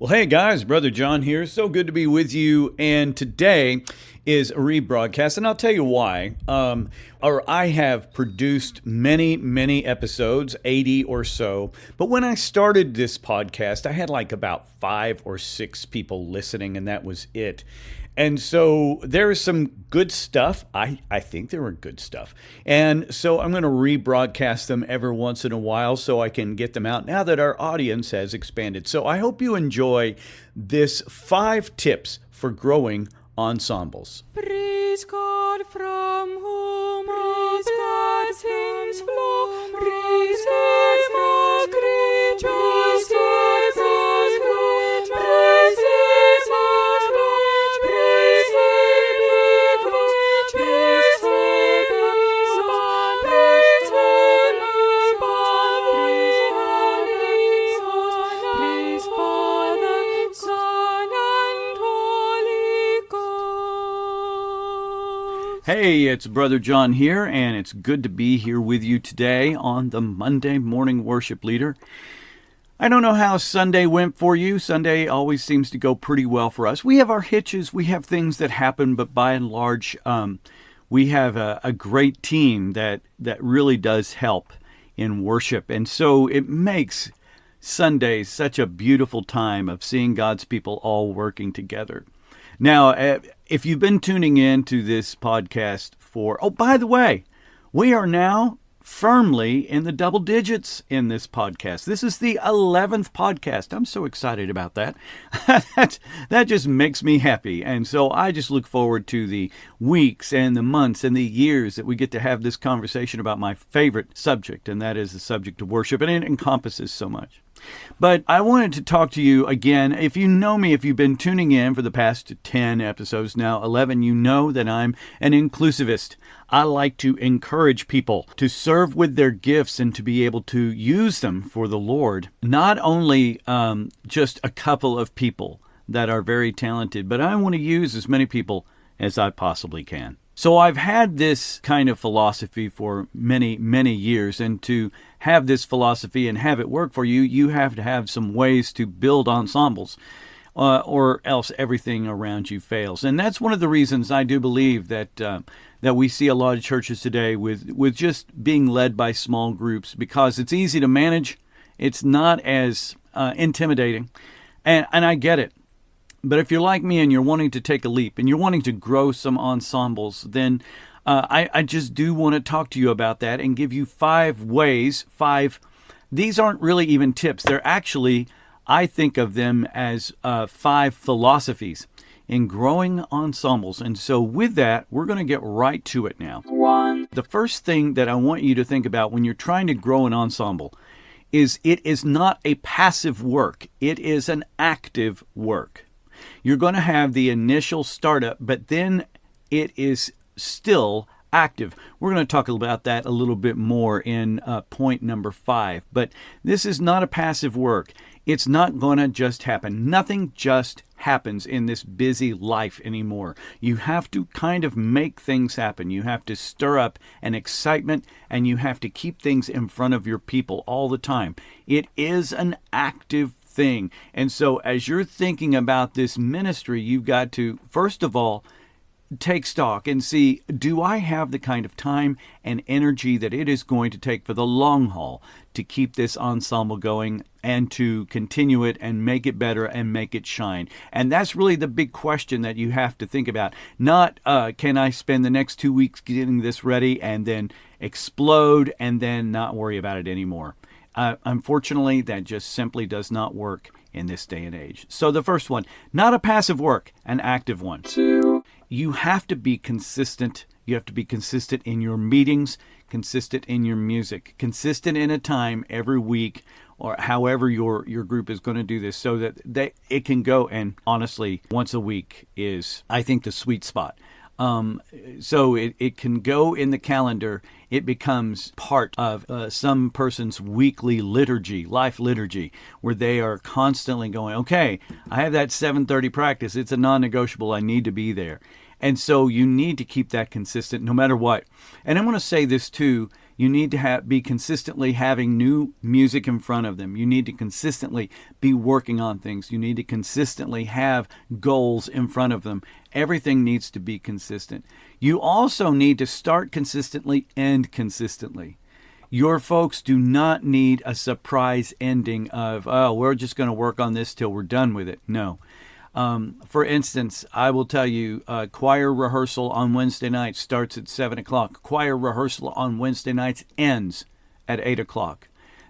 Well, hey guys, Brother John here. So good to be with you. And today is a rebroadcast, and I'll tell you why. I have produced many episodes, 80 or so. But when I started this podcast, I had like about 5 or 6 people listening, and that was it. And so there is some good stuff. I think there were good stuff. And so I'm going to rebroadcast them every once in a while so I can get them out now that our audience has expanded. So I hope you enjoy this 5 tips for growing ensembles. Praise God from whom all blessings flow. Praise Him, all creatures, praise His good. Praise His most good. Praise Him, because praise Him above. Praise Him above. Praise Father, Son, and Holy Ghost. Hey, it's Brother John here, and it's good to be here with you today on the Monday Morning Worship Leader. I don't know how Sunday went for you. Sunday always seems to go pretty well for us. We have our hitches, we have things that happen, but by and large, we have a great team that really does help in worship. And so it makes Sunday such a beautiful time of seeing God's people all working together. Now, if you've been tuning in to this podcast by the way, we are now firmly in the double digits in this podcast. This is the 11th podcast. I'm so excited about that. That just makes me happy. And so I just look forward to the weeks and the months and the years that we get to have this conversation about my favorite subject, and that is the subject of worship, and it encompasses so much. But I wanted to talk to you again. If you know me, if you've been tuning in for the past 10 episodes, now 11, you know that I'm an inclusivist. I like to encourage people to serve with their gifts and to be able to use them for the Lord. Not only just a couple of people that are very talented, but I want to use as many people as I possibly can. So I've had this kind of philosophy for many years, and to have this philosophy and have it work for you, you have to have some ways to build ensembles, or else everything around you fails. And that's one of the reasons I do believe that we see a lot of churches today with just being led by small groups, because it's easy to manage. It's not as intimidating, and I get it. But if you're like me and you're wanting to take a leap and you're wanting to grow some ensembles, then I just do want to talk to you about that and give you 5 ways. These aren't really even tips. They're actually, I think of them as 5 philosophies in growing ensembles. And so with that, we're going to get right to it now. 1. The first thing that I want you to think about when you're trying to grow an ensemble is it is not a passive work. It is an active work. You're going to have the initial startup, but then it is still active. We're going to talk about that a little bit more in point number 5. But this is not a passive work. It's not going to just happen. Nothing just happens in this busy life anymore. You have to kind of make things happen. You have to stir up an excitement, and you have to keep things in front of your people all the time. It is an active thing. And so as you're thinking about this ministry, you've got to, first of all, take stock and see, do I have the kind of time and energy that it is going to take for the long haul to keep this ensemble going and to continue it and make it better and make it shine? And that's really the big question that you have to think about. Not, can I spend the next 2 weeks getting this ready and then explode and then not worry about it anymore? Unfortunately, that just simply does not work in this day and age. So the first one, not a passive work, an active one. 2, you have to be consistent. You have to be consistent in your meetings, consistent in your music, consistent in a time every week, or however your group is going to do this, so that it can go. And honestly, once a week is, I think, the sweet spot. So it can go in the calendar. It becomes part of some person's weekly liturgy, life liturgy, where they are constantly going, okay, I have that 7:30 practice. It's a non-negotiable. I need to be there. And so you need to keep that consistent no matter what. And I'm going to say this too. You need to be consistently having new music in front of them. You need to consistently be working on things. You need to consistently have goals in front of them. Everything needs to be consistent. You also need to start consistently, end consistently. Your folks do not need a surprise ending of, oh, we're just going to work on this till we're done with it. No. For instance, I will tell you, choir rehearsal on Wednesday nights starts at 7 o'clock. Choir rehearsal on Wednesday nights ends at 8 o'clock.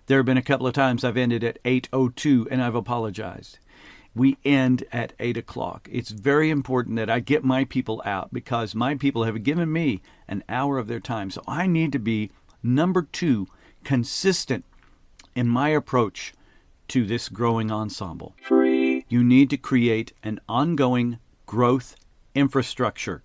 There have been a couple of times I've ended at 8:02, and I've apologized. We end at 8 o'clock. It's very important that I get my people out, because my people have given me an hour of their time. So I need to be, number 2, consistent in my approach to this growing ensemble. You need to create an ongoing growth infrastructure.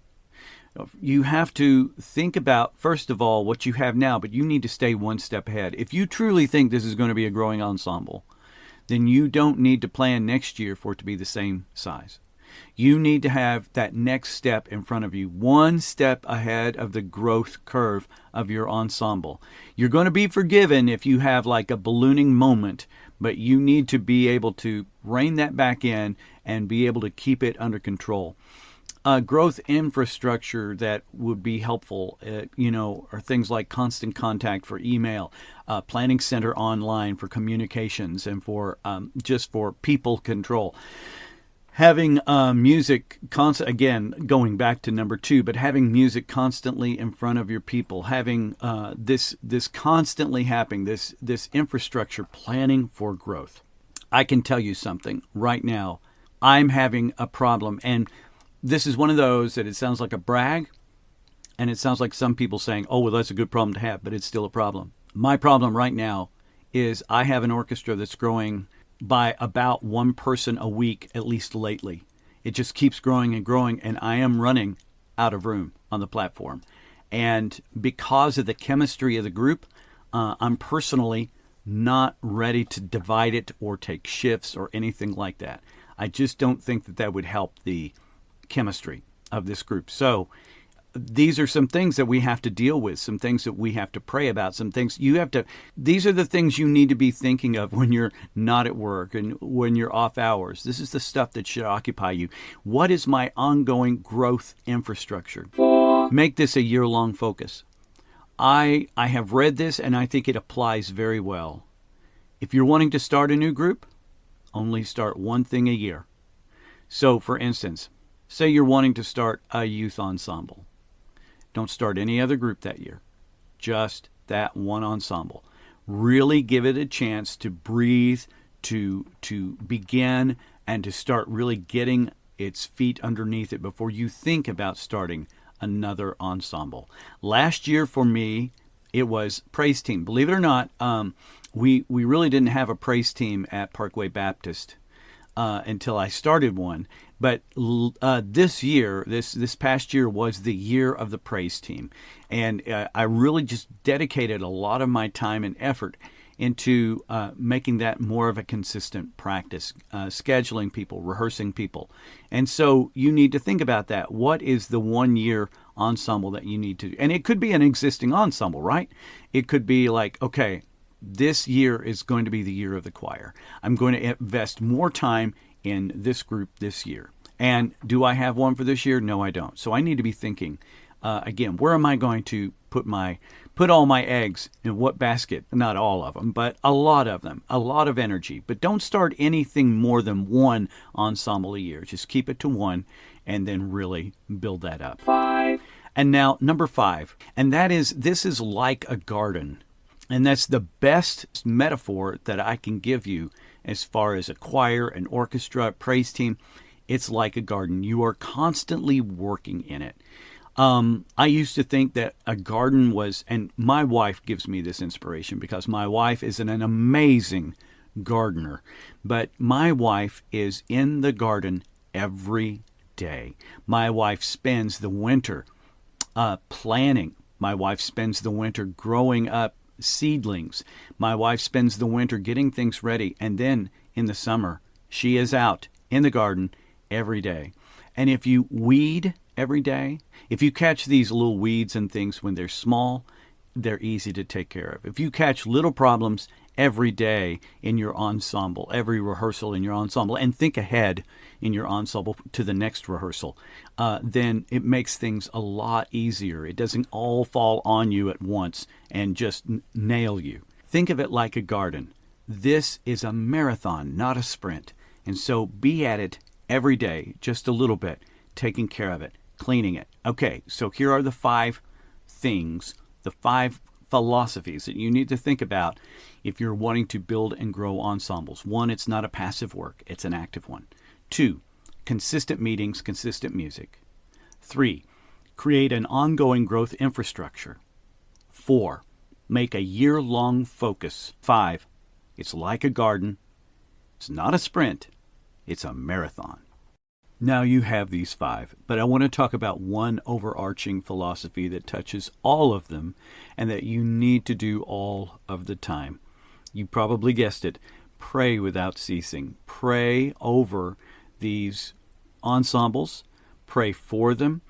You have to think about, first of all, what you have now, but you need to stay one step ahead. If you truly think this is going to be a growing ensemble, then you don't need to plan next year for it to be the same size. You need to have that next step in front of you, one step ahead of the growth curve of your ensemble. You're going to be forgiven if you have like a ballooning moment, but you need to be able to rein that back in and be able to keep it under control. Growth infrastructure that would be helpful, are things like constant contact for email, planning center online for communications, and for just for people control. Having music, again, going back to number 2, but having music constantly in front of your people, having this constantly happening, this infrastructure, planning for growth. I can tell you something right now. I'm having a problem, and this is one of those that it sounds like a brag, and it sounds like some people saying, oh, well, that's a good problem to have, but it's still a problem. My problem right now is I have an orchestra that's growing by about one person a week, at least lately. It just keeps growing and growing, and I am running out of room on the platform. And because of the chemistry of the group, I'm personally not ready to divide it or take shifts or anything like that. I just don't think that would help the chemistry of this group. So these are some things that we have to deal with, some things that we have to pray about, some things these are the things you need to be thinking of when you're not at work and when you're off hours. This is the stuff that should occupy you. What is my ongoing growth infrastructure? Make this a year-long focus. I have read this, and I think it applies very well. If you're wanting to start a new group, only start one thing a year. So, for instance, say you're wanting to start a youth ensemble. Don't start any other group that year. Just that one ensemble. Really give it a chance to breathe, to begin, and to start really getting its feet underneath it before you think about starting another ensemble. Last year for me, it was praise team. Believe it or not, we really didn't have a praise team at Parkway Baptist until I started one. But this year, this past year was the year of the praise team. And I really just dedicated a lot of my time and effort into making that more of a consistent practice, scheduling people, rehearsing people. And so you need to think about that. What is the 1-year ensemble that you need to, and it could be an existing ensemble, right? It could be like, okay, this year is going to be the year of the choir. I'm going to invest more time in this group this year. And do I have one for this year? No, I don't. So I need to be thinking, again, where am I going to put all my eggs in what basket? Not all of them, but a lot of them, a lot of energy. But don't start anything more than one ensemble a year. Just keep it to one and then really build that up. 5. And now number 5, and that is, this is like a garden. And that's the best metaphor that I can give you as far as a choir, an orchestra, praise team. It's like a garden. You are constantly working in it. I used to think that a garden was, and my wife gives me this inspiration because my wife is an amazing gardener. But my wife is in the garden every day. My wife spends the winter planning. My wife spends the winter growing up seedlings. My wife spends the winter getting things ready. And then in the summer, she is out in the garden every day. And if you weed every day, if you catch these little weeds and things when they're small, they're easy to take care of. If you catch little problems every day in your ensemble, every rehearsal in your ensemble, and think ahead in your ensemble to the next rehearsal, then it makes things a lot easier. It doesn't all fall on you at once and just nail you. Think of it like a garden. This is a marathon, not a sprint. And so be at it every day, just a little bit, taking care of it, cleaning it. Okay, so here are the 5 things, the 5 philosophies that you need to think about if you're wanting to build and grow ensembles. 1, it's not a passive work, it's an active one. 2, consistent meetings, consistent music. 3, create an ongoing growth infrastructure. 4, make a year-long focus. 5, it's like a garden. It's not a sprint, it's a marathon. Now you have these 5, but I want to talk about one overarching philosophy that touches all of them and that you need to do all of the time. You probably guessed it. Pray without ceasing. Pray over these ensembles. Pray for them.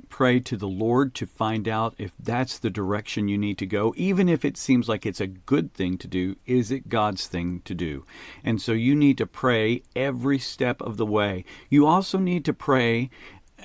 Pray to the Lord to find out if that's the direction you need to go. Even if it seems like it's a good thing to do, is it God's thing to do? And so you need to pray every step of the way. You also need to pray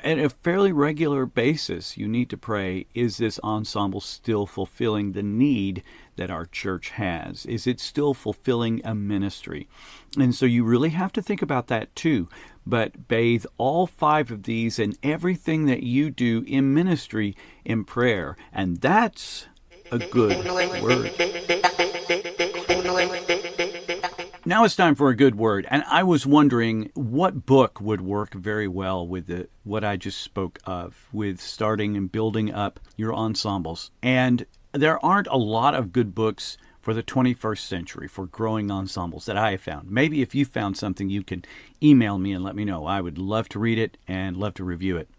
at a fairly regular basis. You need to pray, is this ensemble still fulfilling the need that our church has? Is it still fulfilling a ministry? And so you really have to think about that too. But bathe all 5 of these and everything that you do in ministry in prayer. And that's a good word. Now it's time for a good word. And I was wondering what book would work very well with what I just spoke of, with starting and building up your ensembles. And there aren't a lot of good books for the 21st century for growing ensembles that I have found. Maybe if you found something, you can email me and let me know. I would love to read it and love to review it.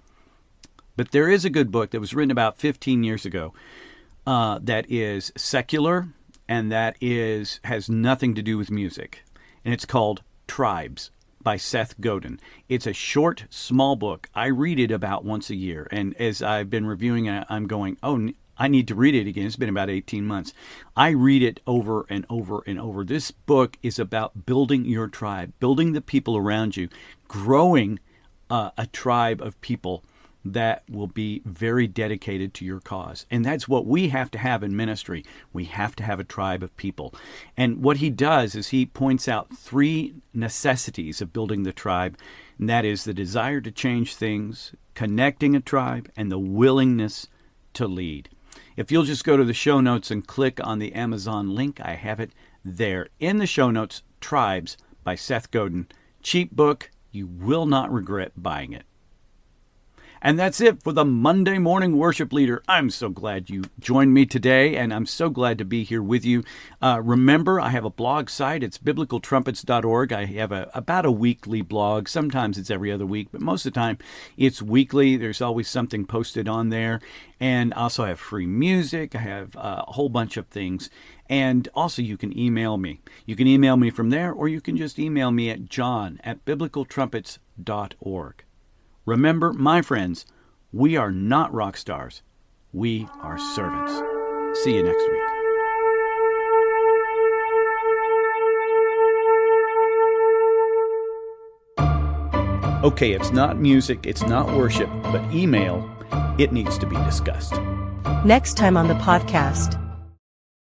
But there is a good book that was written about 15 years ago that is secular and that has nothing to do with music. And it's called Tribes by Seth Godin. It's a short, small book. I read it about once a year. And as I've been reviewing it, I'm going, oh, I need to read it again. It's been about 18 months. I read it over and over and over. This book is about building your tribe, building the people around you, growing a tribe of people that will be very dedicated to your cause. And that's what we have to have in ministry. We have to have a tribe of people. And what he does is he points out 3 necessities of building the tribe, and that is the desire to change things, connecting a tribe, and the willingness to lead. If you'll just go to the show notes and click on the Amazon link, I have it there in the show notes, Tribes by Seth Godin. Cheap book. You will not regret buying it. And that's it for the Monday Morning Worship Leader. I'm so glad you joined me today, and I'm so glad to be here with you. Remember, I have a blog site. It's biblicaltrumpets.org. I have about a weekly blog. Sometimes it's every other week, but most of the time it's weekly. There's always something posted on there. And also I have free music. I have a whole bunch of things. And also you can email me. You can email me from there, or you can just email me at john@biblicaltrumpets.org. Remember, my friends, we are not rock stars. We are servants. See you next week. Okay, it's not music, it's not worship, but email, it needs to be discussed. Next time on the podcast.